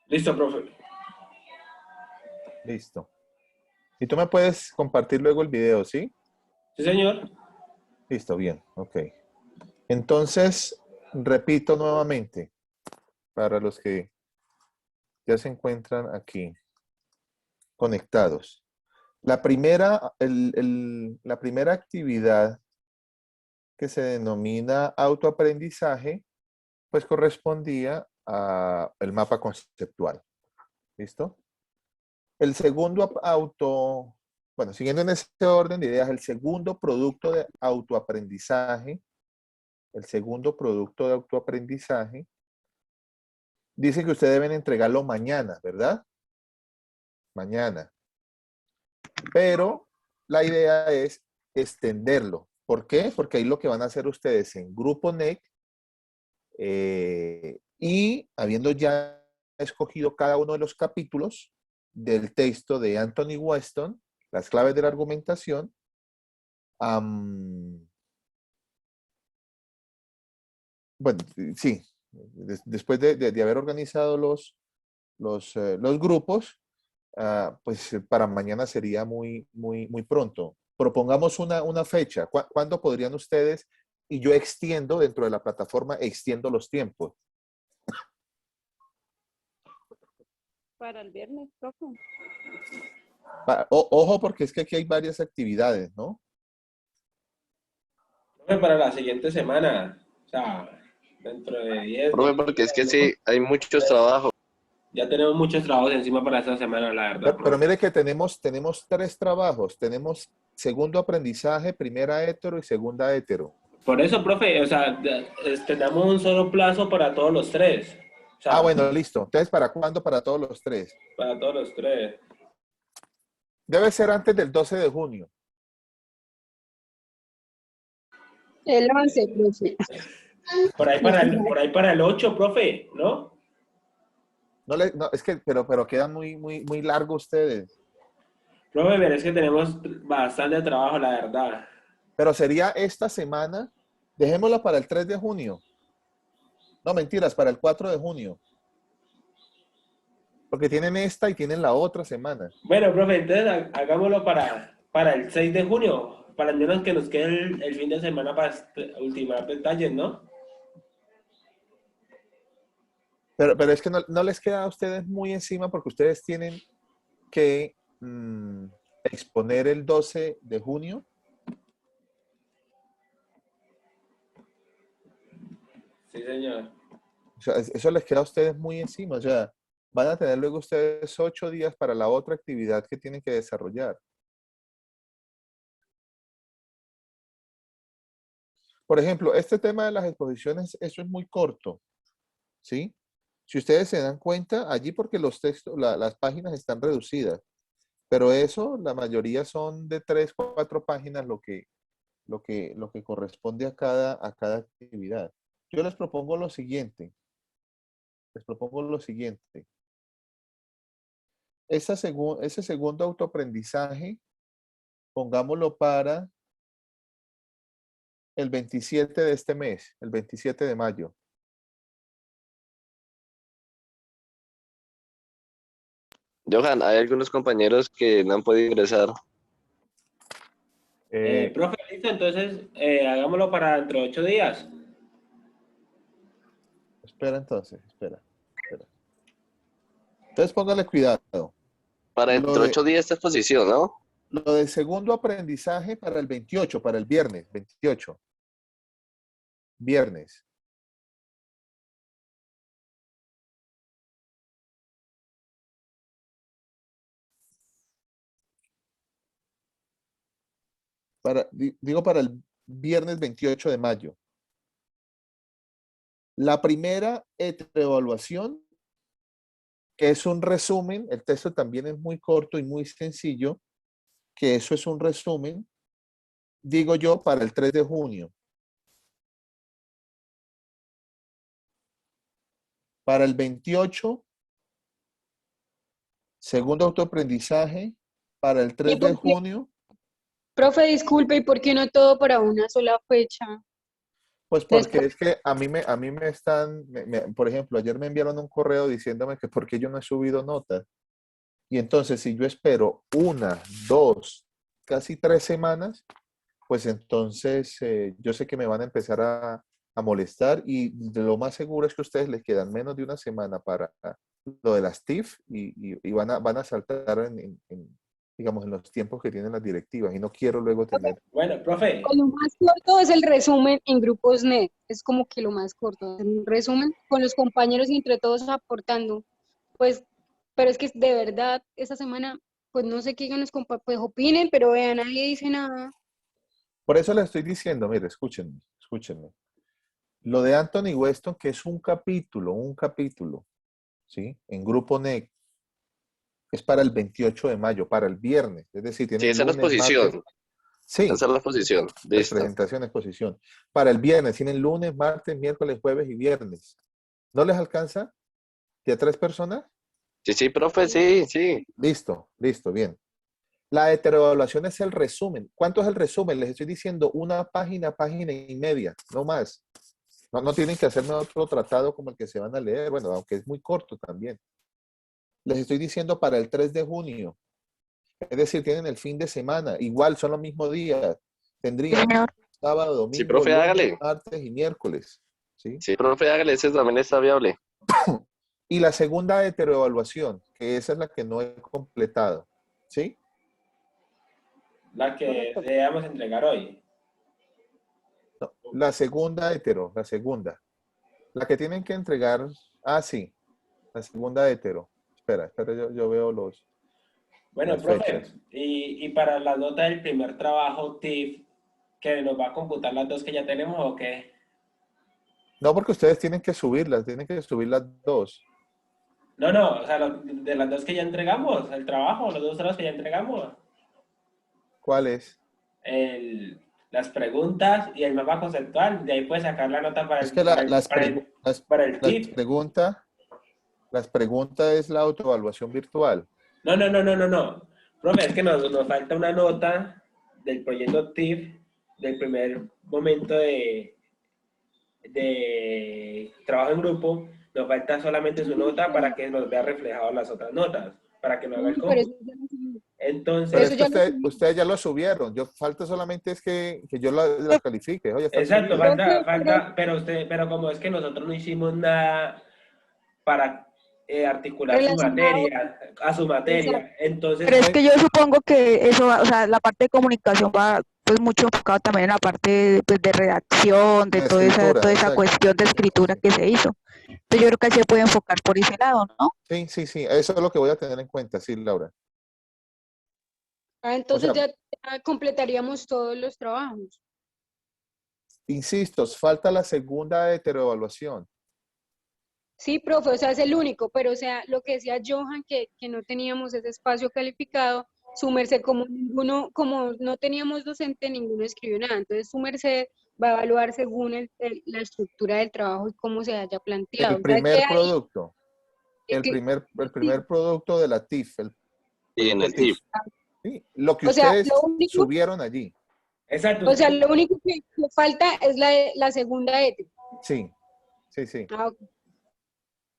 Listo, profe. Listo. Y tú me puedes compartir luego el video, ¿sí? Sí, señor. Listo, bien, ok. Entonces, repito nuevamente, para los que ya se encuentran aquí conectados. La primera actividad que se denomina autoaprendizaje, pues correspondía al mapa conceptual. ¿Listo? El segundo bueno, siguiendo en ese orden de ideas, el segundo producto de autoaprendizaje, dice que ustedes deben entregarlo mañana, ¿verdad? Mañana. Pero la idea es extenderlo. ¿Por qué? Porque ahí lo que van a hacer ustedes en Grupo NEC y habiendo ya escogido cada uno de los capítulos del texto de Anthony Weston, las claves de la argumentación, bueno, sí, después de haber organizado los grupos, pues para mañana sería muy pronto. Propongamos una fecha. ¿Cuándo podrían ustedes? Y yo extiendo dentro de la plataforma, extiendo los tiempos. Para el viernes, profe. Ojo, porque es que aquí hay varias actividades, ¿no? Profe, para la siguiente semana. O sea, dentro de 10, Profe, 12 porque es días, que ¿no? sí, hay muchos trabajos. Ya tenemos muchos trabajos encima para esta semana, la verdad, Pero profe. mire que tenemos tres trabajos. Tenemos segundo aprendizaje, primera hetero y segunda hetero. Por eso, profe, o sea, damos un solo plazo para todos los tres. O sea, Bueno, listo. Entonces, ¿para cuándo? Para todos los tres. para todos los tres. Debe ser antes del 12 de junio. El 11, profe. Por ahí para el 8, profe, ¿no? No, es que, pero quedan muy largo ustedes. Profe, pero es que tenemos bastante trabajo, la verdad. Pero sería esta semana. Dejémosla para el 3 de junio. No, mentiras, para el 4 de junio. Porque tienen esta y tienen la otra semana. Bueno, profe, entonces hagámoslo para el 6 de junio, para al menos que nos quede el fin de semana para ultimar detalles, ¿no? Pero es que no les queda a ustedes muy encima porque ustedes tienen que exponer el 12 de junio. Sí, señor. O sea, eso les queda a ustedes muy encima. O sea, van a tener luego ustedes 8 días para la otra actividad que tienen que desarrollar. Por ejemplo, este tema de las exposiciones, eso es muy corto, ¿sí? Si ustedes se dan cuenta, allí porque los textos, las páginas están reducidas, pero eso, la mayoría son de 3, 4 páginas lo que corresponde a cada actividad. Yo les propongo lo siguiente. Ese segundo autoaprendizaje, pongámoslo para el 27 de este mes, el 27 de mayo. Johan, hay algunos compañeros que no han podido ingresar. Profe, listo, entonces hagámoslo para dentro de 8 días. Espera entonces, espera. Entonces póngale cuidado. Para Lo dentro de de, 8 días esta exposición, ¿no? lo del segundo aprendizaje para el 28, para el viernes, 28. Viernes. Digo para el viernes 28 de mayo. La primera evaluación, que es un resumen, el texto también es muy corto y muy sencillo, que eso es un resumen, digo yo, para el 3 de junio. Para el 28, segundo autoaprendizaje, para el ¿Y 3 de por qué? junio. Profe, disculpe, ¿y por qué no todo para una sola fecha? Pues Entonces, porque es que a mí me están, por ejemplo, ayer me enviaron un correo diciéndome que por qué yo no he subido notas. Y entonces, si yo espero una, dos, casi 3 semanas, pues entonces yo sé que me van a empezar a molestar y lo más seguro es que a ustedes les quedan menos de una semana para lo de las TIF y van a saltar digamos, en los tiempos que tienen las directivas y no quiero luego tener. Bueno, profe, lo más corto es el resumen en grupos net, es como que lo más corto, un resumen con los compañeros y entre todos aportando, pues, pero es que de verdad, esta semana, pues no sé qué digan los compañeros, pues opinen, pero vean, nadie dice nada. Por eso les estoy diciendo, mire, escúchenme, escúchenme. Lo de Anthony Weston, que es un capítulo, ¿sí? En grupo NEC, es para el 28 de mayo, para el viernes. Es decir, Sí, tienen esa es la lunes, martes. exposición. Sí, Esa es la exposición. es Listo. presentación, exposición. Para el viernes, tienen lunes, martes, miércoles, jueves y viernes. ¿No les alcanza? ¿De a 3 personas? Sí, sí, profe, sí, sí. Listo, listo, bien. La heteroevaluación es el resumen. ¿Cuánto es el resumen? Les estoy diciendo una página, página y media, no más. No, no tienen que hacerme otro tratado como el que se van a leer, bueno, aunque es muy corto también. Les estoy diciendo para el 3 de junio. Es decir, tienen el fin de semana. Igual son los mismos días. Sí, Tendrían señor. sábado, Sí, domingo, profe, lunes, hágale. martes y miércoles. ¿Sí? Sí, profe, hágale. Ese también está viable. Y la segunda heteroevaluación, que esa es la que no he completado. ¿Sí? la que Correcto. debemos entregar hoy. No, la segunda hetero, la segunda. La que tienen que entregar. Ah, sí. La segunda hetero. Espera, yo veo Bueno, las profe, fechas. y para la nota del primer trabajo TIF, ¿que nos va a computar las dos que ya tenemos o qué? No, porque ustedes tienen que subir las dos. No, no, o sea, de las dos que ya entregamos, el trabajo, los dos trabajos que ya entregamos, ¿Cuál es? el, las preguntas y el mapa conceptual, de ahí puedes sacar la nota para Es que para el las TIF. preguntas, las preguntas es la autoevaluación virtual. No, no, no, no, no, no. Profe, es que nos falta una nota del proyecto TIF del primer momento de trabajo en grupo. Nos falta solamente su nota para que nos vea reflejado las otras notas, para que no haga el Sí, pero eso cómputo. ya lo subí. Pero Entonces, es que ustedes ya lo subieron. Falta solamente es que yo las califique. Oye, están exacto, subidas. falta, pero como es que nosotros no hicimos nada para articular su Relacionado, materia, a su exacto. materia. Pero Entonces, es que yo supongo que eso, o sea, la parte de comunicación va pues mucho enfocado también en la parte pues, de redacción, de La escritura, toda esa exacto. cuestión de Sí, sí, escritura sí. que se hizo. Entonces yo creo que ahí se puede enfocar por ese lado, ¿no? Sí, sí, sí. Eso es lo que voy a tener en cuenta, sí, Laura. O Entonces sea, ya completaríamos todos los trabajos. insisto, falta la segunda heteroevaluación. Sí, profe, o sea, es el único, pero o sea, lo que decía Johan, que no teníamos ese espacio calificado, su merced, como ninguno, como no teníamos docente, ninguno escribió nada. Entonces, su merced va a evaluar según la estructura del trabajo y cómo se haya planteado. El O sea, que primer ahí, producto, que- el sí, primer producto de la TIF, el Y en proyecto el TIF. TIF. ¿Sí? Lo que o sea, lo ustedes único, subieron allí. exacto, o sea, lo único que falta es la segunda ética. Sí, sí, sí. Ah, ok.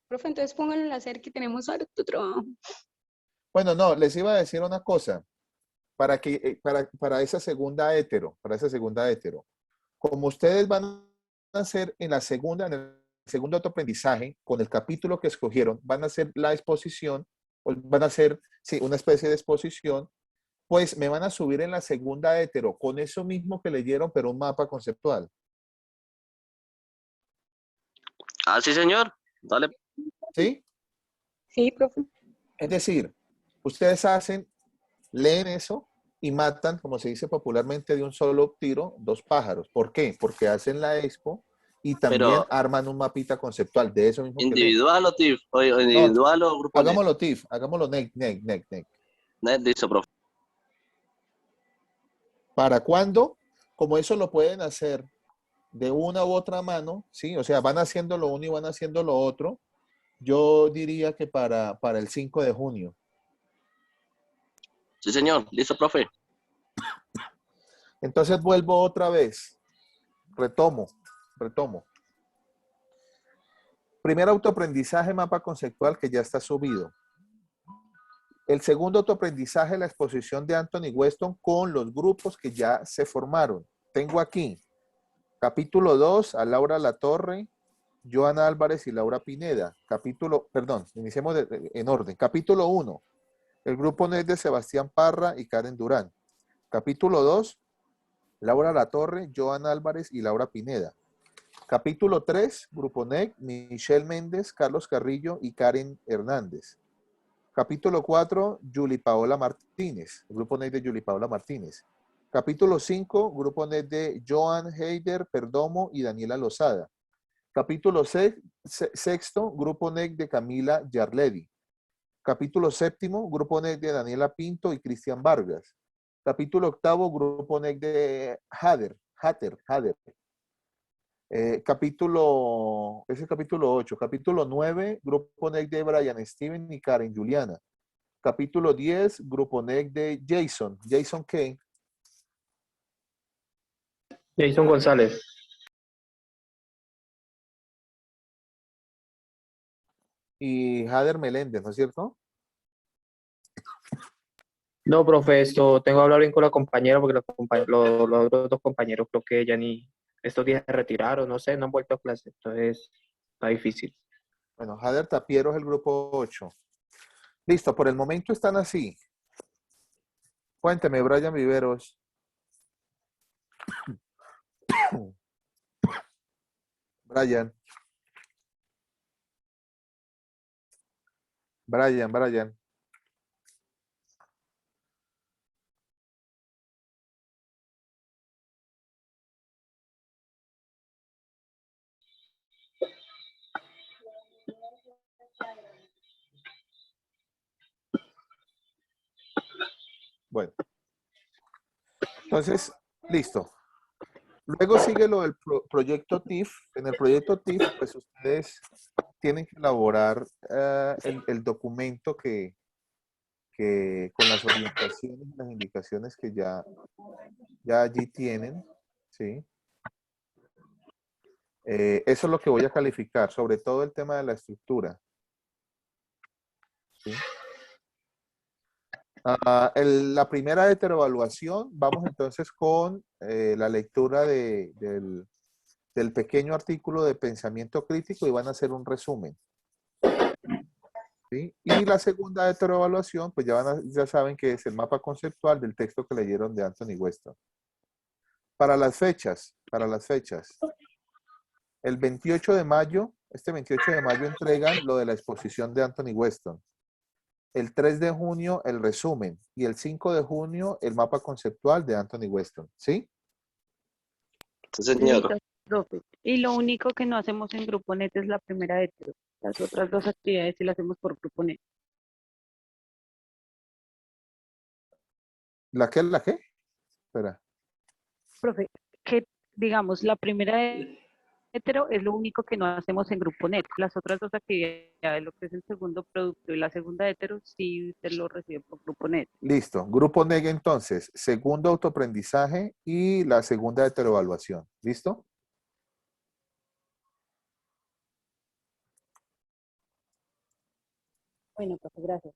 Profe, entonces pónganlo en la serie que tenemos harto trabajo. Bueno, no, les iba a decir una cosa. Para esa segunda hetero, como ustedes van a hacer en el segundo autoaprendizaje, con el capítulo que escogieron, van a hacer la exposición, o van a hacer, sí, una especie de exposición, pues me van a subir en la segunda hetero, con eso mismo que leyeron, pero un mapa conceptual. Ah, sí, señor. Dale. ¿Sí? Sí, profe. Es decir, ustedes leen eso y matan, como se dice popularmente, de un solo tiro, dos pájaros. ¿Por qué? Porque hacen la expo y también Pero, arman un mapita conceptual de eso mismo que leen. ¿individual o TIF? O No, individual o grupo net. hagámoslo TIF, hagámoslo NEC. Net, listo, profe. ¿Para cuándo? Como eso lo pueden hacer de una u otra mano, ¿sí? O sea, van haciendo lo uno y van haciendo lo otro. Yo diría que para el 5 de junio. Sí, señor. Listo, profe. Entonces vuelvo otra vez, retomo. Retomo. Primer autoaprendizaje, mapa conceptual que ya está subido. El segundo autoaprendizaje, la exposición de Anthony Weston con los grupos que ya se formaron. Tengo aquí capítulo 2 a Laura Latorre, Joana Álvarez y Laura Pineda. Iniciemos en orden. Capítulo 1, el grupo NET de Sebastián Parra y Karen Durán. Capítulo 2, Laura Latorre, Joana Álvarez y Laura Pineda. Capítulo 3, Grupo NEC, Michelle Méndez, Carlos Carrillo y Karen Hernández. Capítulo 4, Julie Paola Martínez, Grupo NEC de Julie Paola Martínez. Capítulo 5, Grupo NEC de Joan Heider Perdomo y Daniela Lozada. Capítulo 6, Grupo NEC de Camila Yarledi. Capítulo 7, Grupo NEC de Daniela Pinto y Cristian Vargas. Capítulo 8, Grupo NEC de Hader. Capítulo 8. Capítulo 9, Grupo NEC de Brian Steven y Karen Juliana. Capítulo 10, Grupo NEC de Jason. ¿Jason qué? Jason González. Y Hader Meléndez, ¿no es cierto? No, profe, esto tengo que hablar bien con la compañera porque los otros dos compañeros creo que ya ni estos días se retiraron, no sé, no han vuelto a clase, entonces está difícil. Bueno, Hader Tapiero es el grupo 8. Listo, por el momento están así. Cuénteme, Brian Viveros. Brian. Bueno. Entonces, listo. Luego sigue lo del proyecto TIF. En el proyecto TIF, pues ustedes tienen que elaborar el documento que con las orientaciones y las indicaciones que ya allí tienen, ¿sí? Eso es lo que voy a calificar, sobre todo el tema de la estructura. ¿Sí? La primera heteroevaluación, vamos entonces con la lectura del pequeño artículo de pensamiento crítico y van a hacer un resumen. ¿Sí? Y la segunda heteroevaluación, pues ya saben que es el mapa conceptual del texto que leyeron de Anthony Weston. Para las fechas, el 28 de mayo, este 28 de mayo entregan lo de la exposición de Anthony Weston. El 3 de junio, el resumen. Y el 5 de junio, el mapa conceptual de Anthony Weston. ¿Sí? Sí, señor. Listo, profe. Y lo único que no hacemos en Grupo NET es la primera hetero. Las otras dos actividades sí las hacemos por Grupo NET. ¿La qué? Espera. Profe, que digamos, la primera hetero es lo único que no hacemos en Grupo NET. Las otras dos actividades, lo que es el segundo producto y la segunda hetero, sí usted lo recibe por Grupo NET. Listo. Grupo NEG entonces, segundo autoaprendizaje y la segunda heteroevaluación. ¿Listo? Bueno, profe, gracias.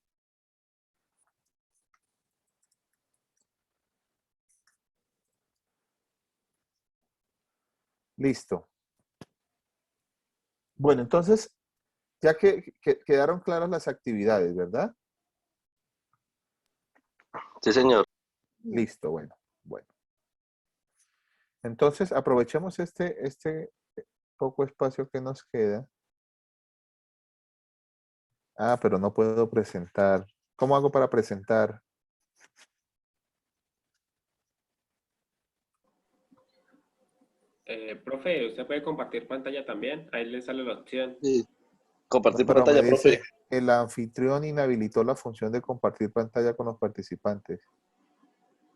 Listo. Bueno, entonces, ya que quedaron claras las actividades, ¿verdad? Sí, señor. Listo, bueno. Entonces, aprovechemos este poco espacio que nos queda. Ah, pero no puedo presentar. ¿Cómo hago para presentar? Profe, usted puede compartir pantalla también. Ahí le sale la opción. Sí. No, Compartir pero me pantalla, profe. dice, el anfitrión inhabilitó la función de compartir pantalla con los participantes.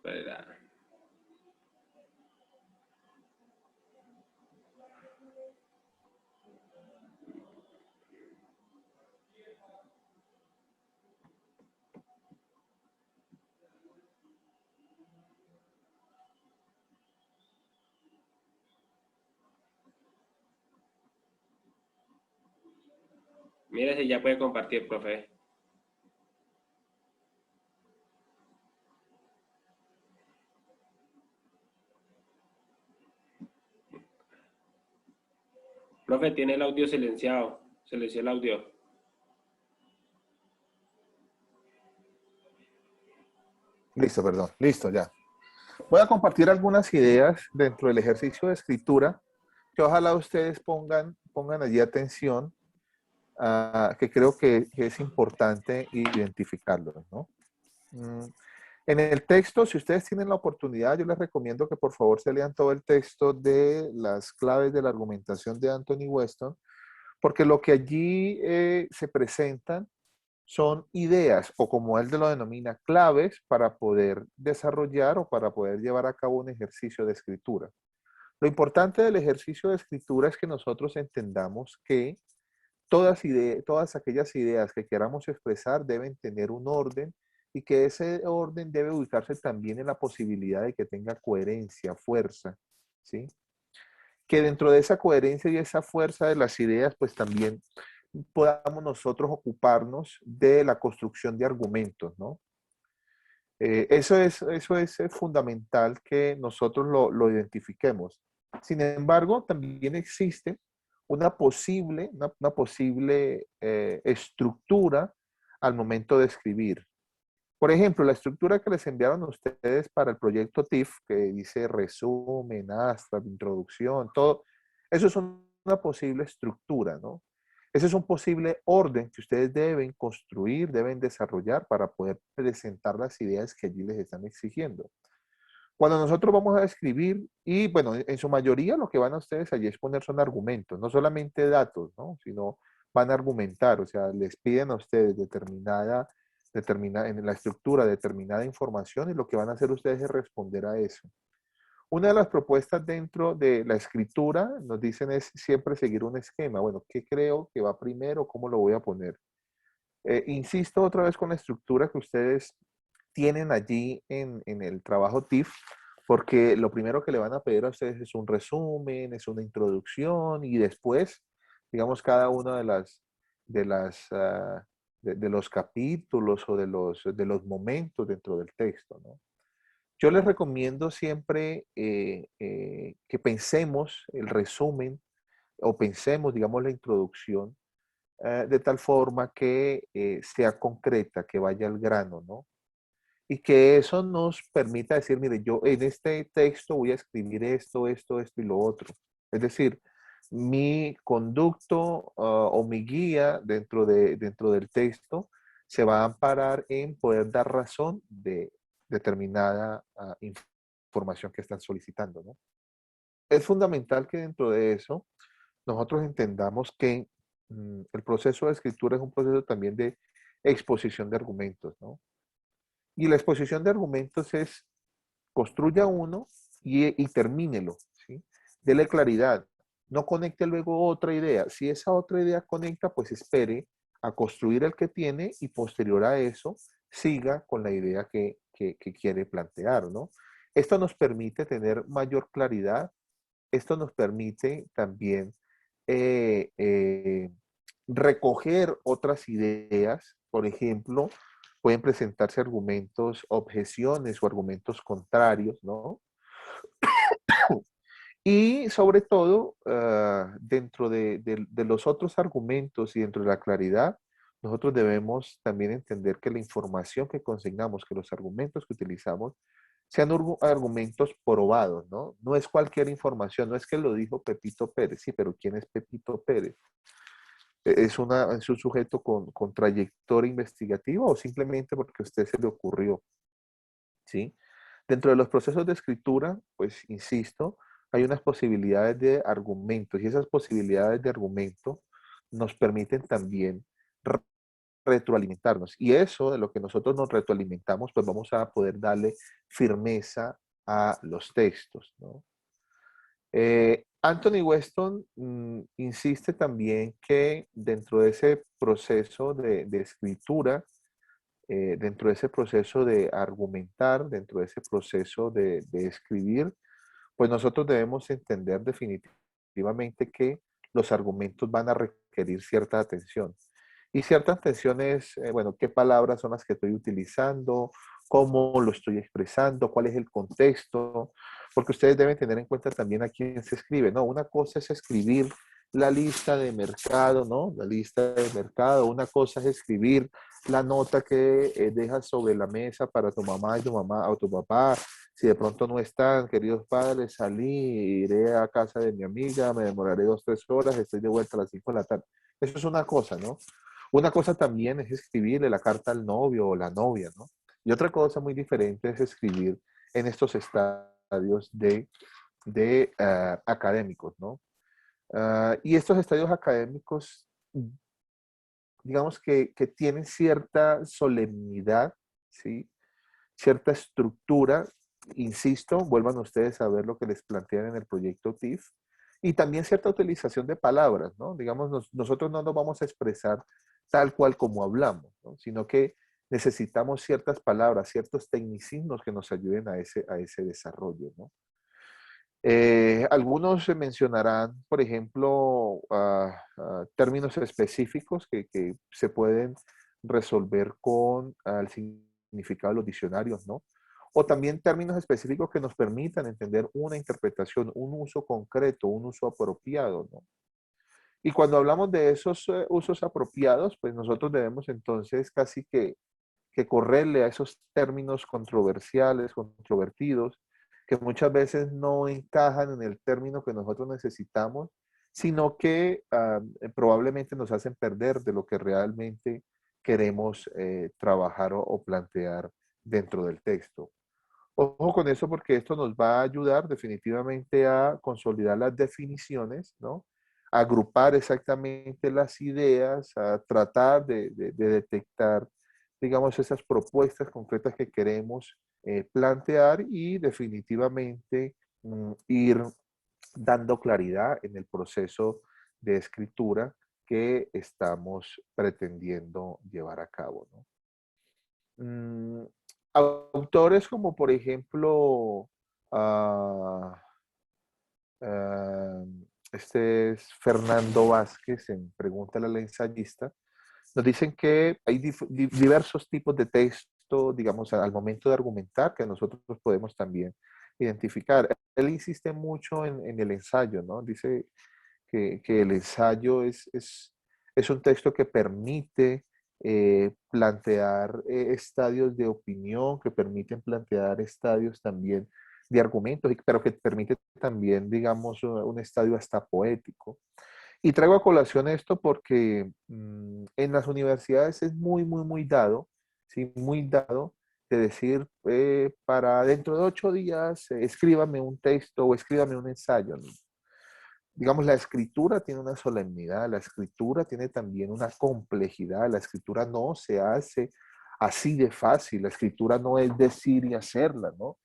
¿Verdad? Mire si ya puede compartir, profe. Profe, tiene el audio silenciado. Silenció el audio. Listo, perdón. Listo, ya. Voy a compartir algunas ideas dentro del ejercicio de escritura que ojalá ustedes pongan allí atención, que creo que es importante identificarlos, ¿no? En el texto, si ustedes tienen la oportunidad, yo les recomiendo que por favor se lean todo el texto de las claves de la argumentación de Anthony Weston, porque lo que allí se presentan son ideas, o como él lo denomina, claves para poder desarrollar o para poder llevar a cabo un ejercicio de escritura. Lo importante del ejercicio de escritura es que nosotros entendamos que todas aquellas ideas que queramos expresar deben tener un orden y que ese orden debe ubicarse también en la posibilidad de que tenga coherencia, fuerza, ¿sí? Que dentro de esa coherencia y esa fuerza de las ideas, pues también podamos nosotros ocuparnos de la construcción de argumentos, ¿no? Eso es fundamental que nosotros lo identifiquemos. Sin embargo, también existe una posible estructura al momento de escribir. Por ejemplo, la estructura que les enviaron a ustedes para el proyecto TIF, que dice resumen, abstract, introducción, todo, eso es una posible estructura, ¿no? Ese es un posible orden que ustedes deben construir, deben desarrollar para poder presentar las ideas que allí les están exigiendo. Cuando nosotros vamos a escribir, y bueno, en su mayoría lo que van a ustedes allí exponer son argumentos, no solamente datos, ¿no? Sino van a argumentar, o sea, les piden a ustedes en la estructura determinada información y lo que van a hacer ustedes es responder a eso. Una de las propuestas dentro de la escritura nos dicen es siempre seguir un esquema. Bueno, ¿qué creo que va primero? ¿Cómo lo voy a poner? Insisto otra vez con la estructura que ustedes tienen allí en el trabajo TIF, porque lo primero que le van a pedir a ustedes es un resumen, es una introducción y después, digamos, cada una de los capítulos o de los momentos dentro del texto, ¿no? Yo les recomiendo siempre que pensemos el resumen o pensemos, digamos, la introducción de tal forma que sea concreta, que vaya al grano, ¿no? Y que eso nos permita decir, mire, yo en este texto voy a escribir esto y lo otro. Es decir, mi conducto o mi guía dentro del texto se va a amparar en poder dar razón de determinada información que están solicitando, ¿no? Es fundamental que dentro de eso nosotros entendamos que el proceso de escritura es un proceso también de exposición de argumentos, ¿no? Y la exposición de argumentos es construya uno y termínelo, ¿sí? Dele claridad. No conecte luego otra idea. Si esa otra idea conecta, pues espere a construir el que tiene y posterior a eso siga con la idea que quiere plantear, ¿no? Esto nos permite tener mayor claridad. Esto nos permite también eh, eh, recoger otras ideas. Por ejemplo, pueden presentarse argumentos, objeciones o argumentos contrarios, ¿no? Y sobre todo, dentro de los otros argumentos y dentro de la claridad, nosotros debemos también entender que la información que consignamos, que los argumentos que utilizamos, sean argumentos probados, ¿no? No es cualquier información, no es que lo dijo Pepito Pérez, sí, pero ¿quién es Pepito Pérez? ¿Es un sujeto con trayectoria investigativa o simplemente porque a usted se le ocurrió? ¿Sí? Dentro de los procesos de escritura, pues insisto, hay unas posibilidades de argumentos y esas posibilidades de argumento nos permiten también retroalimentarnos. Y eso de lo que nosotros nos retroalimentamos, pues vamos a poder darle firmeza a los textos, ¿no? Anthony Weston insiste también que dentro de ese proceso de escritura, dentro de ese proceso de argumentar, dentro de ese proceso de escribir, pues nosotros debemos entender definitivamente que los argumentos van a requerir cierta atención. Y cierta atención es, bueno, qué palabras son las que estoy utilizando, cómo lo estoy expresando, cuál es el contexto, porque ustedes deben tener en cuenta también a quién se escribe, ¿no? Una cosa es escribir la lista de mercado, ¿no? La lista de mercado. Una cosa es escribir la nota que dejas sobre la mesa para tu mamá y tu mamá o tu papá. Si de pronto no están, queridos padres, salí, iré a casa de mi amiga, me demoraré 2, 3 horas, estoy de vuelta a las 5 de la tarde. Eso es una cosa, ¿no? Una cosa también es escribirle la carta al novio o la novia, ¿no? Y otra cosa muy diferente es escribir en estos estadios de académicos, ¿no? Y estos estadios académicos, digamos que tienen cierta solemnidad, ¿sí? Cierta estructura, insisto, vuelvan ustedes a ver lo que les plantean en el proyecto TIF, y también cierta utilización de palabras, ¿no? Digamos, nosotros no nos vamos a expresar tal cual como hablamos, ¿no? Sino que necesitamos ciertas palabras, ciertos tecnicismos que nos ayuden a ese desarrollo, ¿no? Algunos se mencionarán, por ejemplo, términos específicos que se pueden resolver con el significado de los diccionarios, ¿no? O también términos específicos que nos permitan entender una interpretación, un uso concreto, un uso apropiado, ¿no? Y cuando hablamos de esos usos apropiados, pues nosotros debemos entonces casi que correrle a esos términos controversiales, controvertidos, que muchas veces no encajan en el término que nosotros necesitamos, sino que probablemente nos hacen perder de lo que realmente queremos trabajar o plantear dentro del texto. Ojo con eso porque esto nos va a ayudar definitivamente a consolidar las definiciones, ¿no? A agrupar exactamente las ideas, a tratar de detectar, digamos, esas propuestas concretas que queremos plantear y definitivamente ir dando claridad en el proceso de escritura que estamos pretendiendo llevar a cabo, ¿no? Autores como por ejemplo, ah, ah, este es Fernando Vázquez en Pregúntale al ensayista, nos dicen que hay diversos tipos de texto, digamos, al momento de argumentar, que nosotros podemos también identificar. Él insiste mucho en el ensayo, ¿no? Dice que el ensayo es un texto que permite plantear estadios de opinión, que permiten plantear estadios también de argumentos, pero que permite también, digamos, un estadio hasta poético. Y traigo a colación esto porque en las universidades es muy dado, ¿sí? Muy dado de decir, para dentro de 8 días, escríbame un texto o escríbame un ensayo, ¿no? Digamos, la escritura tiene una solemnidad, la escritura tiene también una complejidad, la escritura no se hace así de fácil, la escritura no es decir y hacerla, ¿no?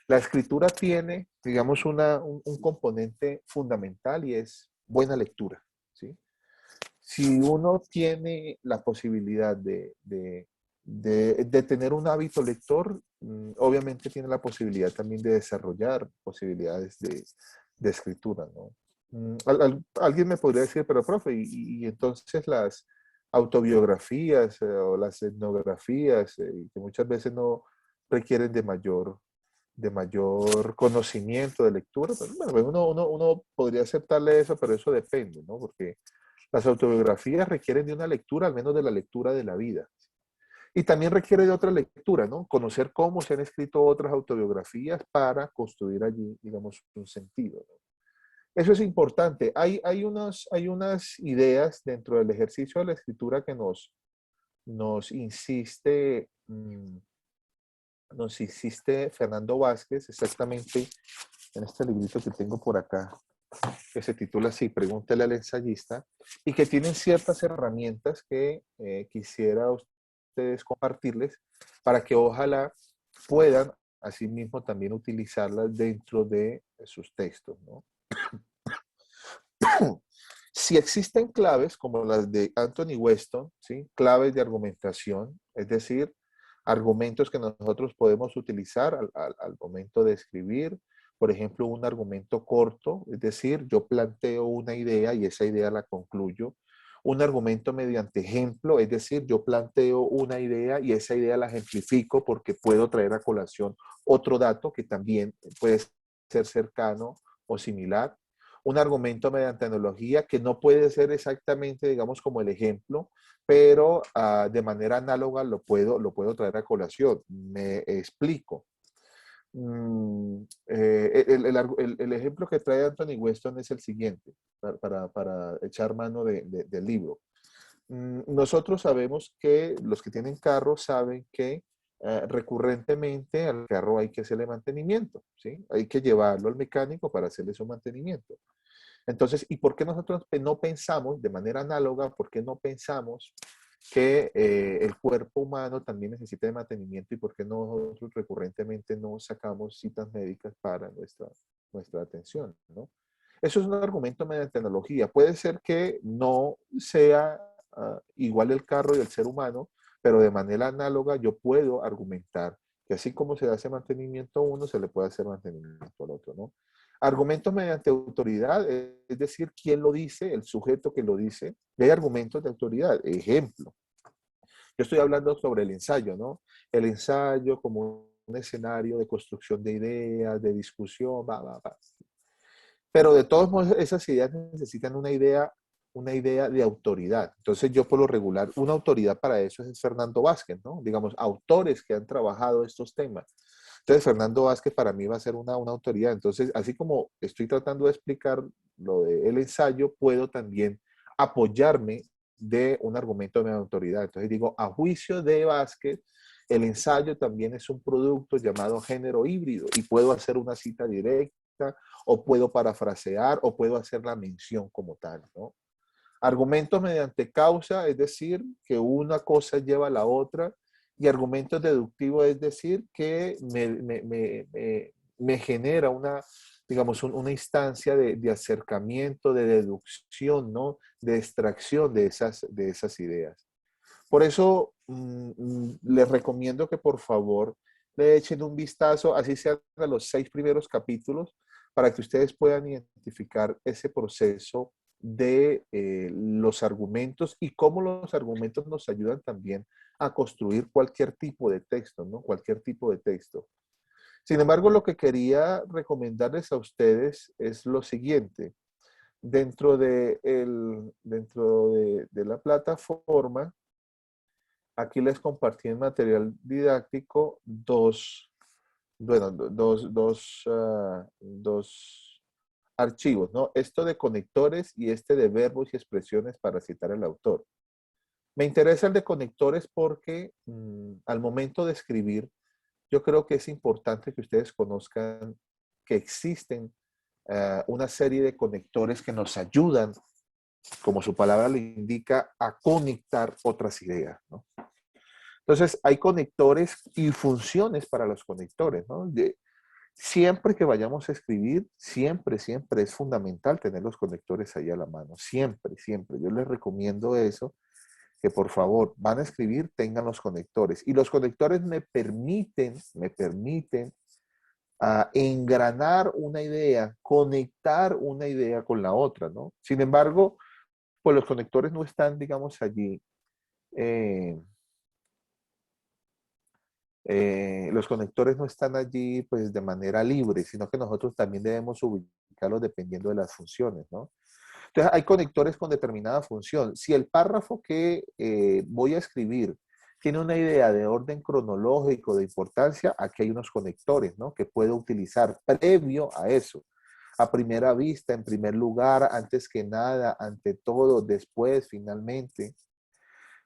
La escritura tiene, digamos, un componente fundamental y es buena lectura, ¿sí? Si uno tiene la posibilidad de tener un hábito lector, obviamente tiene la posibilidad también de desarrollar posibilidades de escritura, ¿no? Alguien me podría decir, pero profe, y entonces las autobiografías o las etnografías, que muchas veces no requieren de mayor conocimiento de lectura, pues, bueno, pues uno podría aceptarle eso, pero eso depende, ¿no? Porque las autobiografías requieren de una lectura, al menos de la lectura de la vida. Y también requiere de otra lectura, ¿no? Conocer cómo se han escrito otras autobiografías para construir allí, digamos, un sentido, ¿no? Eso es importante. Hay unas ideas dentro del ejercicio de la escritura que nos insiste, nos insiste Fernando Vázquez, exactamente en este librito que tengo por acá, que se titula así, Pregúntale al ensayista, y que tienen ciertas herramientas que quisiera ustedes compartirles para que ojalá puedan asimismo también utilizarlas dentro de sus textos, ¿no? Si existen claves como las de Anthony Weston, ¿sí? Claves de argumentación, es decir, argumentos que nosotros podemos utilizar al momento de escribir, por ejemplo, un argumento corto, es decir, yo planteo una idea y esa idea la concluyo, Un argumento mediante ejemplo, es decir, yo planteo una idea y esa idea la ejemplifico porque puedo traer a colación otro dato que también puede ser cercano o similar. Un argumento mediante analogía que no puede ser exactamente, digamos, como el ejemplo, pero de manera análoga lo puedo traer a colación. Me explico. El ejemplo que trae Anthony Weston es el siguiente, para echar mano del libro. Nosotros sabemos que los que tienen carro saben que recurrentemente al carro hay que hacerle mantenimiento, ¿sí? Hay que llevarlo al mecánico para hacerle su mantenimiento. Entonces, ¿y por qué nosotros no pensamos de manera análoga, por qué no pensamos que el cuerpo humano también necesita de mantenimiento y por qué nosotros recurrentemente no sacamos citas médicas para nuestra atención, ¿no? Eso es un argumento mediante analogía. Puede ser que no sea igual el carro y el ser humano, pero de manera análoga yo puedo argumentar que así como se hace mantenimiento a uno, se le puede hacer mantenimiento al otro, ¿no? Argumentos mediante autoridad, es decir, quién lo dice, el sujeto que lo dice. Y hay argumentos de autoridad. Ejemplo, yo estoy hablando sobre el ensayo, ¿no? El ensayo como un escenario de construcción de ideas, de discusión, Pero de todos modos, esas ideas necesitan una idea de autoridad. Entonces, yo por lo regular, una autoridad para eso es Fernando Vázquez, ¿no? Digamos, autores que han trabajado estos temas. Entonces, Fernando Vázquez para mí va a ser una autoridad. Entonces, así como estoy tratando de explicar lo del ensayo, puedo también apoyarme de un argumento de mi autoridad. Entonces, digo, a juicio de Vázquez, el ensayo también es un producto llamado género híbrido y puedo hacer una cita directa o puedo parafrasear o puedo hacer la mención como tal, ¿no? Argumentos mediante causa, es decir, que una cosa lleva a la otra. Y argumentos deductivos, es decir, que me genera digamos, una instancia de acercamiento, de deducción, ¿no? De extracción de esas ideas. Por eso les recomiendo que por favor le echen un vistazo, así sean a los 6 primeros capítulos, para que ustedes puedan identificar ese proceso de los argumentos y cómo los argumentos nos ayudan también a construir cualquier tipo de texto, ¿no? Cualquier tipo de texto. Sin embargo, lo que quería recomendarles a ustedes es lo siguiente. Dentro de la plataforma, aquí les compartí en material didáctico dos archivos, ¿no? Esto de conectores y este de verbos y expresiones para citar al autor. Me interesa el de conectores porque al momento de escribir, yo creo que es importante que ustedes conozcan que existen una serie de conectores que nos ayudan, como su palabra le indica, a conectar otras ideas, ¿no? Entonces, hay conectores y funciones para los conectores, ¿no? Siempre que vayamos a escribir, siempre es fundamental tener los conectores ahí a la mano. Siempre. Yo les recomiendo eso, que por favor van a escribir, tengan los conectores. Y los conectores me permiten engranar una idea, conectar una idea con la otra, ¿no? Sin embargo, pues los conectores no están, digamos, allí. Los conectores no están allí pues de manera libre, sino que nosotros también debemos ubicarlos dependiendo de las funciones, ¿no? Entonces hay conectores con determinada función. Si el párrafo que voy a escribir tiene una idea de orden cronológico, de importancia, aquí hay unos conectores, ¿no? Que puedo utilizar previo a eso. A primera vista, en primer lugar, antes que nada, ante todo, después, finalmente.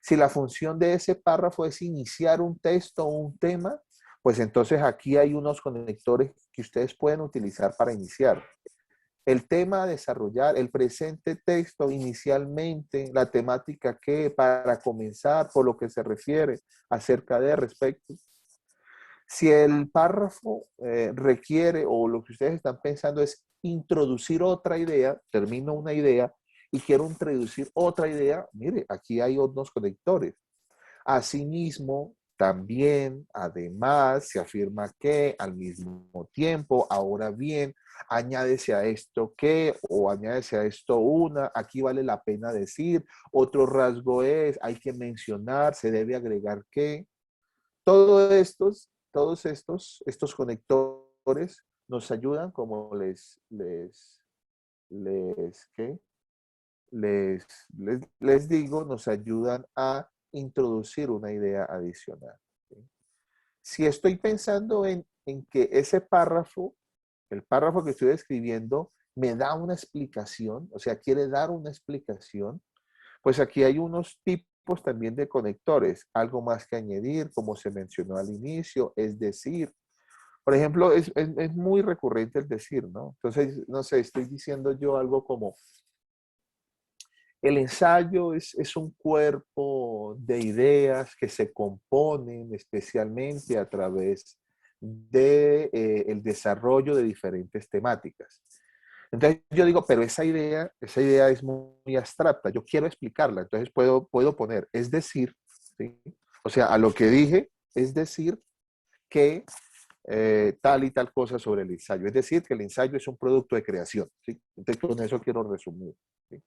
Si la función de ese párrafo es iniciar un texto o un tema, pues entonces aquí hay unos conectores que ustedes pueden utilizar para iniciar. El tema a desarrollar, el presente texto inicialmente, la temática que para comenzar, por lo que se refiere acerca de respecto. Si el párrafo requiere o lo que ustedes están pensando es introducir otra idea, termino una idea, y quiero introducir otra idea, mire, aquí hay unos conectores. Asimismo, también, además, se afirma que, al mismo tiempo, ahora bien, añádese a esto que, o añádese a esto una, aquí vale la pena decir, otro rasgo es, hay que mencionar, se debe agregar que, todos estos conectores nos ayudan, como ¿qué? Les digo, nos ayudan a introducir una idea adicional. ¿Sí? Si estoy pensando en que ese párrafo, el párrafo que estoy escribiendo, me da una explicación, o sea, quiere dar una explicación, pues aquí hay unos tipos también de conectores, algo más que añadir, como se mencionó al inicio, es decir, por ejemplo, es muy recurrente el decir, ¿no? Entonces, no sé, estoy diciendo yo algo como, el ensayo es un cuerpo de ideas que se componen especialmente a través de, el desarrollo de diferentes temáticas. Entonces yo digo, pero esa idea es muy abstracta, yo quiero explicarla, entonces puedo poner, es decir, ¿sí? O sea, a lo que dije, es decir, que tal y tal cosa sobre el ensayo. Es decir, que el ensayo es un producto de creación. ¿Sí? Entonces con eso quiero resumir. ¿Sí?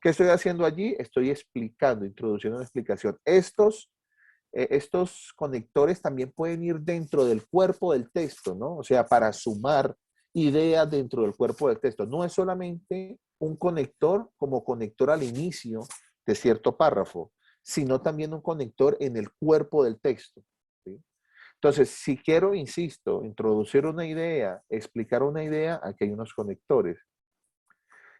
¿Qué estoy haciendo allí? Estoy explicando, introduciendo una explicación. Estos conectores también pueden ir dentro del cuerpo del texto, ¿no? O sea, para sumar ideas dentro del cuerpo del texto. No es solamente un conector como conector al inicio de cierto párrafo, sino también un conector en el cuerpo del texto. ¿Sí? Entonces, si quiero, insisto, introducir una idea, explicar una idea, aquí hay unos conectores.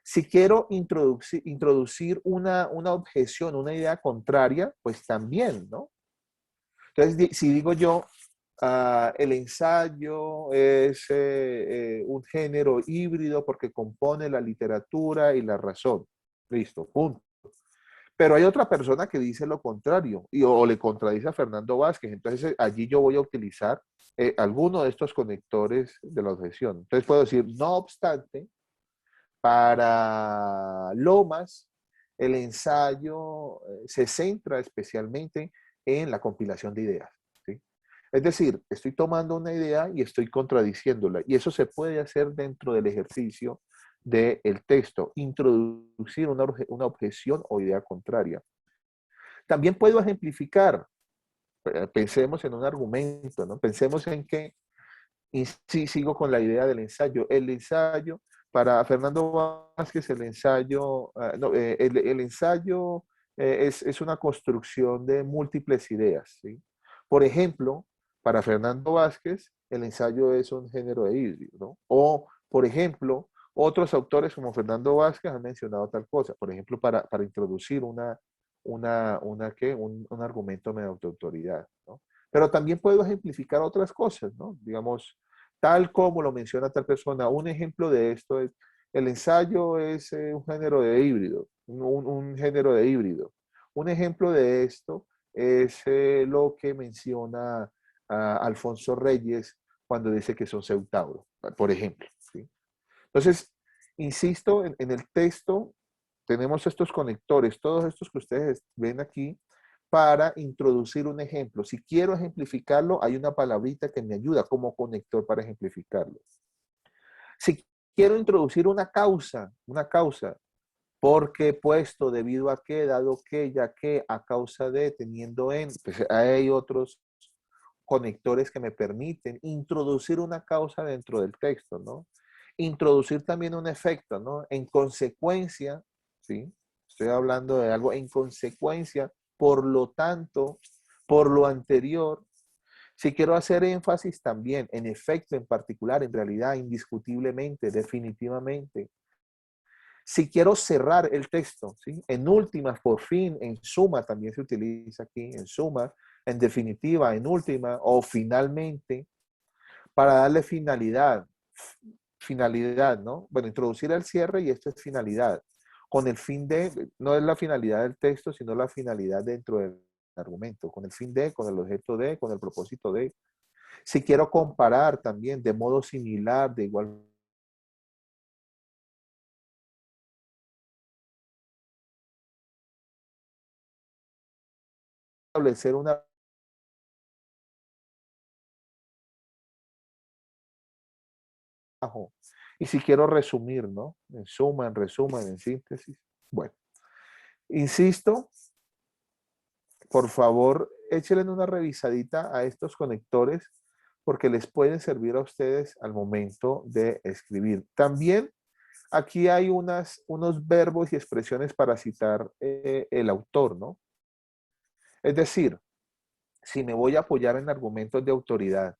Si quiero introducir una objeción, una idea contraria, pues también, ¿no? Entonces, si digo yo, el ensayo es un género híbrido porque compone la literatura y la razón. Listo, punto. Pero hay otra persona que dice lo contrario o le contradice a Fernando Vázquez. Entonces, allí yo voy a utilizar alguno de estos conectores de la objeción. Entonces, puedo decir, no obstante, para Lomas, el ensayo se centra especialmente en la compilación de ideas. ¿Sí? Es decir, estoy tomando una idea y estoy contradiciéndola. Y eso se puede hacer dentro del ejercicio del texto, introducir una objeción o idea contraria. También puedo ejemplificar. Pensemos en un argumento, ¿no? Pensemos en que, y sí, sigo con la idea del ensayo. El ensayo, para Fernando Vázquez, el ensayo, no, el ensayo es una construcción de múltiples ideas. ¿Sí? Por ejemplo, para Fernando Vázquez, el ensayo es un género de híbrido, ¿no? O, por ejemplo, otros autores como Fernando Vázquez han mencionado tal cosa. Por ejemplo, para introducir un argumento de autoridad, ¿no? Pero también puedo ejemplificar otras cosas, ¿no? Digamos, tal como lo menciona tal persona. Un ejemplo de esto es, el ensayo es un género de híbrido, un género de híbrido. Un ejemplo de esto es lo que menciona Alfonso Reyes cuando dice que son centauros, por ejemplo. ¿Sí? Entonces, insisto, en el texto tenemos estos conectores, todos estos que ustedes ven aquí, para introducir un ejemplo. Si quiero ejemplificarlo, hay una palabrita que me ayuda como conector para ejemplificarlo. Si quiero introducir una causa, porque puesto, debido a qué, dado que, ya que, a causa de, teniendo en, pues hay otros conectores que me permiten introducir una causa dentro del texto, ¿no? Introducir también un efecto, ¿no? En consecuencia, ¿sí? Estoy hablando de algo en consecuencia, por lo tanto, por lo anterior, si quiero hacer énfasis también en efecto en particular, en realidad, indiscutiblemente, definitivamente. Si quiero cerrar el texto, ¿sí? En última, por fin, en suma, también se utiliza aquí, en suma, en definitiva, en última o finalmente, para darle finalidad, ¿no? Bueno, introducir el cierre y esto es finalidad. Con el fin de, no es la finalidad del texto, sino la finalidad dentro del argumento, con el fin de, con el objeto de, con el propósito de. Si quiero comparar también de modo similar, de igual establecer una abajo. Y si quiero resumir, ¿no? En suma, en resumen, en síntesis. Bueno, insisto, por favor, échenle una revisadita a estos conectores porque les pueden servir a ustedes al momento de escribir. También aquí hay unos verbos y expresiones para citar el autor, ¿no? Es decir, si me voy a apoyar en argumentos de autoridad,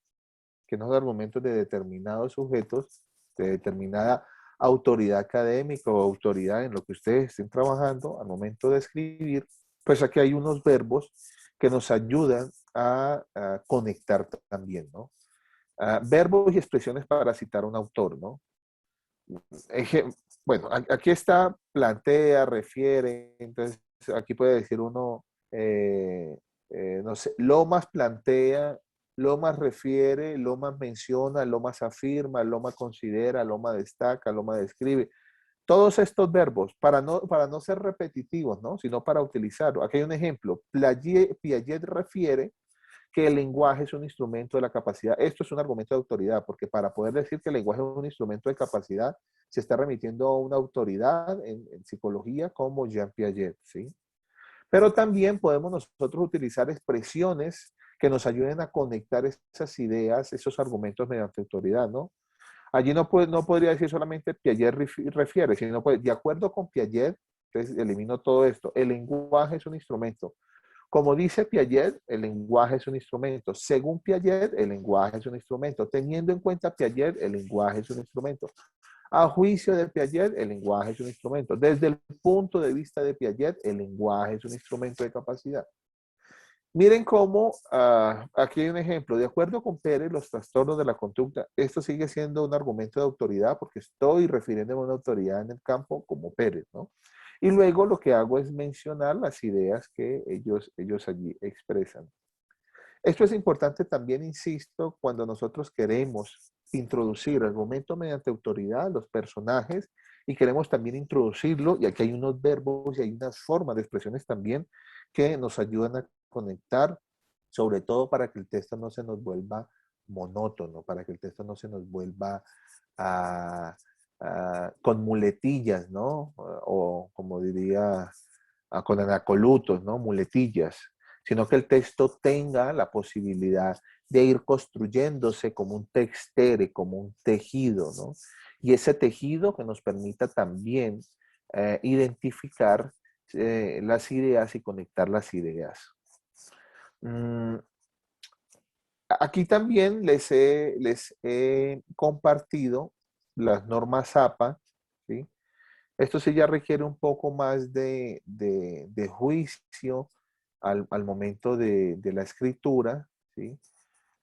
que no son argumentos de determinados sujetos, de determinada autoridad académica o autoridad en lo que ustedes estén trabajando al momento de escribir, pues aquí hay unos verbos que nos ayudan a conectar también, ¿no? Verbos y expresiones para citar a un autor, ¿no? Bueno, aquí está plantea, refiere, entonces aquí puede decir uno, no sé, Lomas plantea, Lomas refiere, Lomas menciona, Lomas afirma, Lomas considera, Lomas destaca, Lomas describe. Todos estos verbos, para no ser repetitivos, ¿no? Sino para utilizarlo. Aquí hay un ejemplo. Piaget refiere que el lenguaje es un instrumento de la capacidad. Esto es un argumento de autoridad, porque para poder decir que el lenguaje es un instrumento de capacidad, se está remitiendo a una autoridad en psicología como Jean Piaget, ¿sí? Pero también podemos nosotros utilizar expresiones que nos ayuden a conectar esas ideas, esos argumentos mediante autoridad, ¿no? Allí no podría decir solamente Piaget refiere, sino pues, de acuerdo con Piaget, entonces elimino todo esto. El lenguaje es un instrumento. Como dice Piaget, el lenguaje es un instrumento. Según Piaget, el lenguaje es un instrumento. Teniendo en cuenta Piaget, el lenguaje es un instrumento. A juicio de Piaget, el lenguaje es un instrumento. Desde el punto de vista de Piaget, el lenguaje es un instrumento de capacidad. Miren cómo, aquí hay un ejemplo, de acuerdo con Pérez, los trastornos de la conducta, esto sigue siendo un argumento de autoridad porque estoy refiriéndome a una autoridad en el campo como Pérez, ¿no? Y luego lo que hago es mencionar las ideas que ellos allí expresan. Esto es importante también, insisto, cuando nosotros queremos introducir argumento mediante autoridad, los personajes, y queremos también introducirlo, y aquí hay unos verbos y hay unas formas de expresiones también que nos ayudan a conectar, sobre todo para que el texto no se nos vuelva monótono, para que el texto no se nos vuelva con muletillas, ¿no? O como diría, con anacolutos, ¿no? Muletillas, sino que el texto tenga la posibilidad de ir construyéndose como un textere, como un tejido, ¿no? Y ese tejido que nos permita también identificar las ideas y conectar las ideas. Aquí también les he compartido las normas APA, ¿sí? Esto sí ya requiere un poco más de juicio al momento de la escritura, ¿sí?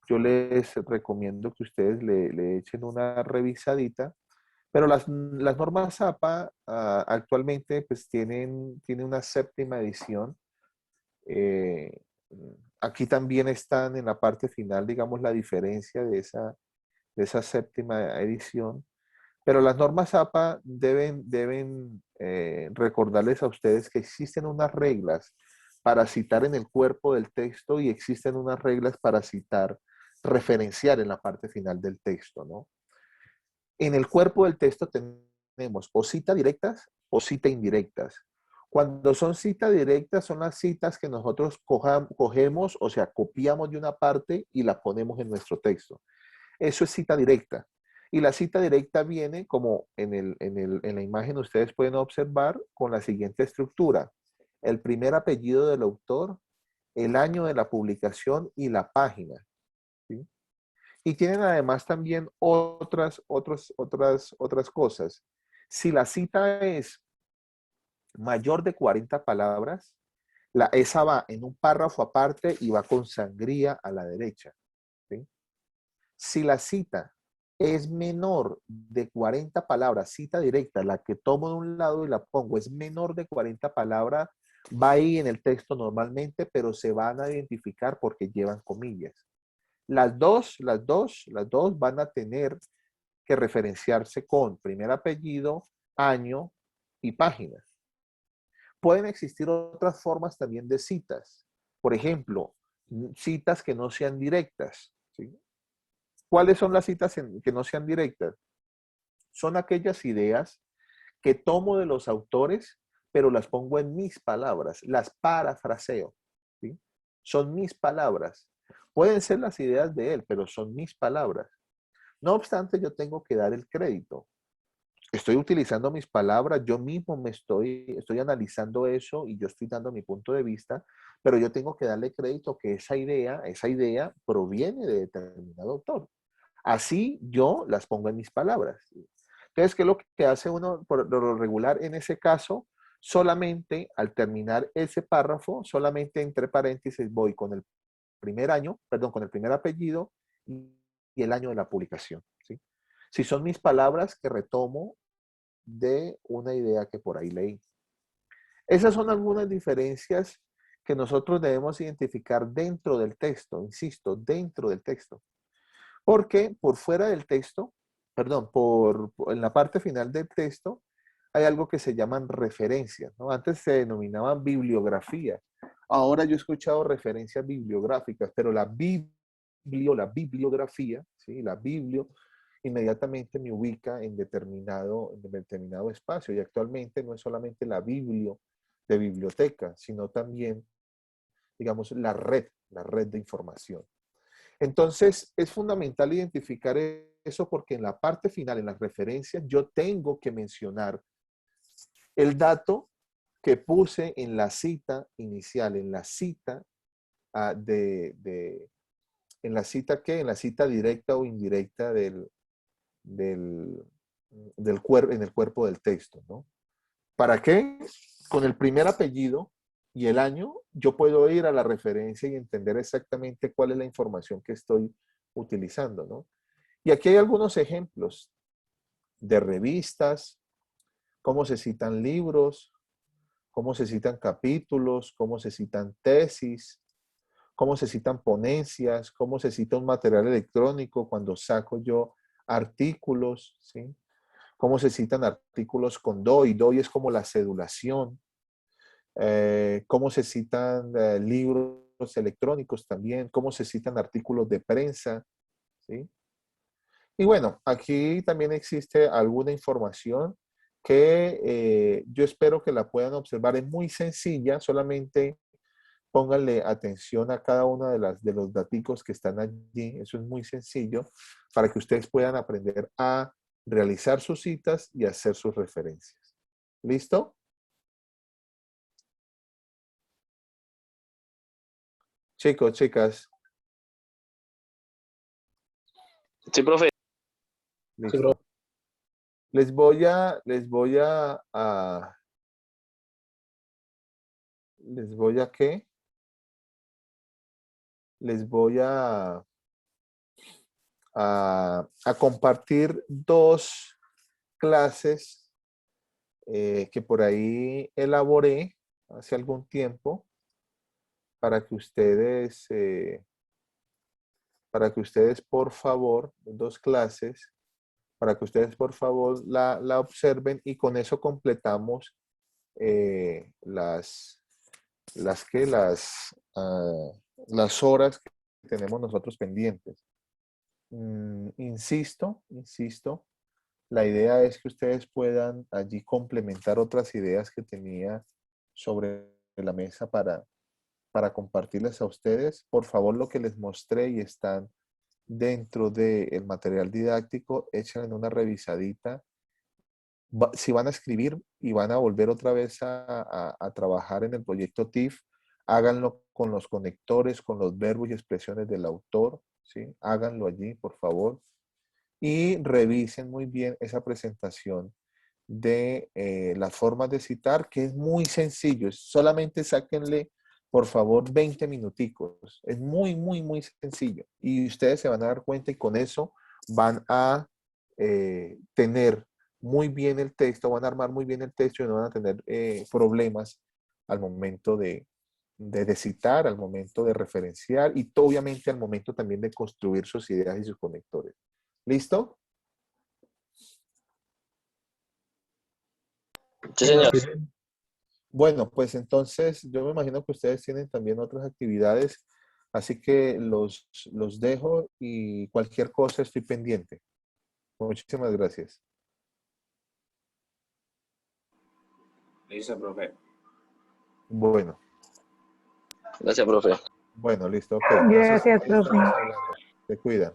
Yo les recomiendo que ustedes le echen una revisadita, pero las normas APA actualmente pues tienen una séptima edición. Aquí también están en la parte final, digamos, la diferencia de esa séptima edición. Pero las normas APA deben recordarles a ustedes que existen unas reglas para citar en el cuerpo del texto y existen unas reglas para citar, referenciar en la parte final del texto, ¿no? En el cuerpo del texto tenemos o cita directas o cita indirectas. Cuando son citas directas, son las citas que nosotros cogemos, o sea, copiamos de una parte y la ponemos en nuestro texto. Eso es cita directa. Y la cita directa viene, como en la imagen ustedes pueden observar, con la siguiente estructura. El primer apellido del autor, el año de la publicación y la página, ¿sí? Y tienen además también otras cosas. Si la cita es mayor de 40 palabras, esa va en un párrafo aparte y va con sangría a la derecha, ¿sí? Si la cita es menor de 40 palabras, cita directa, la que tomo de un lado y la pongo, es menor de 40 palabras, va ahí en el texto normalmente, pero se van a identificar porque llevan comillas. Las dos van a tener que referenciarse con primer apellido, año y página. Pueden existir otras formas también de citas. Por ejemplo, citas que no sean directas, ¿sí? ¿Cuáles son las citas que no sean directas? son aquellas ideas que tomo de los autores, pero las pongo en mis palabras, las parafraseo, ¿sí? Son mis palabras. Pueden ser las ideas de él, pero son mis palabras. No obstante, yo tengo que dar el crédito. Estoy utilizando mis palabras, yo mismo estoy analizando eso y yo estoy dando mi punto de vista, pero yo tengo que darle crédito que esa idea proviene de determinado autor. Así yo las pongo en mis palabras. Entonces, ¿qué es lo que hace uno por lo regular en ese caso? Solamente al terminar ese párrafo, solamente entre paréntesis voy con el primer año, perdón, con el primer apellido y el año de la publicación, ¿sí? Si son mis palabras que retomo de una idea que por ahí leí. Esas son algunas diferencias que nosotros debemos identificar dentro del texto, insisto, dentro del texto. Porque por fuera del texto, perdón, en la parte final del texto, hay algo que se llaman referencias, ¿no? Antes se denominaban bibliografía. Ahora yo he escuchado referencias bibliográficas, pero la bibliografía, ¿sí? La biblio, inmediatamente me ubica en determinado espacio. Y actualmente no es solamente la biblio de biblioteca, sino también, digamos, la red de información. Entonces, es fundamental identificar eso porque en la parte final, en las referencias, yo tengo que mencionar el dato que puse en la cita inicial, en la cita en la cita ¿qué? En la cita directa o indirecta en el cuerpo del texto, ¿no? ¿Para qué? Con el primer apellido y el año, yo puedo ir a la referencia y entender exactamente cuál es la información que estoy utilizando, ¿no? Y aquí hay algunos ejemplos de revistas, cómo se citan libros, cómo se citan capítulos, cómo se citan tesis, cómo se citan ponencias, cómo se cita un material electrónico cuando saco yo artículos, ¿sí? Cómo se citan artículos con DOI. DOI es como la cedulación. Cómo se citan libros electrónicos también, cómo se citan artículos de prensa, ¿sí? Y bueno, aquí también existe alguna información que yo espero que la puedan observar. Es muy sencilla, solamente pónganle atención a cada uno de los daticos que están allí. Eso es muy sencillo para que ustedes puedan aprender a realizar sus citas y hacer sus referencias. ¿Listo? Chicos, chicas. Sí, profe. Listo. Les voy a ¿qué? Les voy a compartir dos clases que por ahí elaboré hace algún tiempo para que ustedes, por favor, dos clases, para que ustedes por favor la observen y con eso completamos las horas que tenemos nosotros pendientes. Insisto, la idea es que ustedes puedan allí complementar otras ideas que tenía sobre la mesa para compartirles a ustedes. Por favor, lo que les mostré y están dentro del material didáctico, échenle una revisadita. Si van a escribir y van a volver otra vez a trabajar en el proyecto TIF, háganlo con los conectores, con los verbos y expresiones del autor, ¿sí? Háganlo allí, por favor. Y revisen muy bien esa presentación de las formas de citar, que es muy sencillo. Solamente sáquenle, por favor, 20 minuticos. Es muy, muy, muy sencillo. Y ustedes se van a dar cuenta y con eso van a tener muy bien el texto, van a armar muy bien el texto y no van a tener problemas al momento de citar, al momento de referenciar y obviamente al momento también de construir sus ideas y sus conectores. ¿Listo? Sí, señor. Bueno, pues entonces yo me imagino que ustedes tienen también otras actividades, así que los dejo y cualquier cosa estoy pendiente. Muchísimas gracias. Listo, profe. Bueno, Gracias, profe. bueno, listo, ok. Gracias, Entonces, profe. estamos hablando. Se cuidan.